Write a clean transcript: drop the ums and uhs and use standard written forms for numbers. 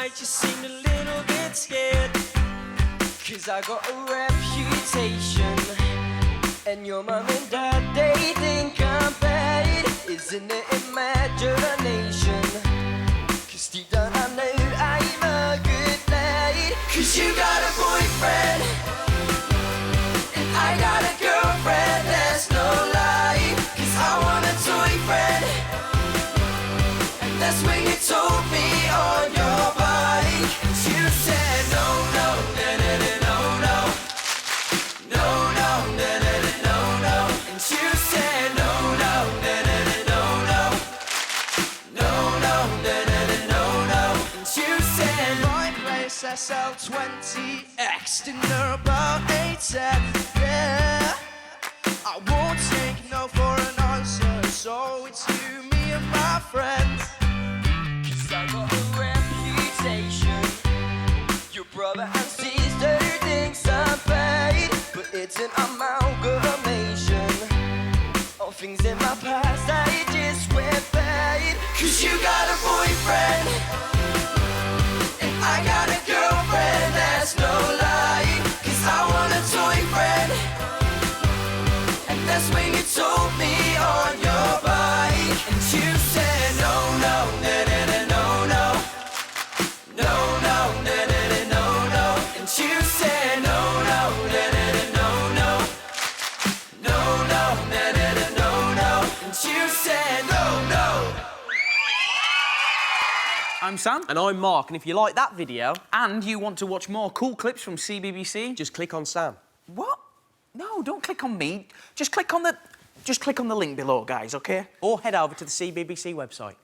night you seemed a little bit scared, 'cause I got a reputation, and your mum and dad, they think I'm bad. Isn't it imagination? 'Cause deep down I know I'm a good lad. 'Cause you got a boyfriend, and I got a girlfriend, there's no lie. 'Cause I want a toy friend, and that's when you told me on your bike. And you said no, no, no, no, no, no, no, no, no, no, no, no. And you said no, no, no, no, no, no, no, no, no, no, no, no. And you said my place SL20X, dinner about 8:10. Yeah, I won't take no for an answer, so it's you, me and my friends. 'Cause I got a reputation, your brother and sister thinks I'm bad, but it's an amalgamation of things in my past I just went bad. 'Cause you got a boyfriend, and I got a girlfriend, that's no lie. 'Cause I want a toy friend, and that's when you told me on your bike. And you said no, no, no, no, no, no, no, no, no, no, no, no, no. And you said no, no, no, no, no, no, no, no, no, no, no, no, no. And you said no, no. I'm Sam. And I'm Mark, and if you like that video... And you want to watch more cool clips from CBBC? Just click on Sam. What? No, don't click on me. Just click on the link below, guys, OK? Or head over to the CBBC website.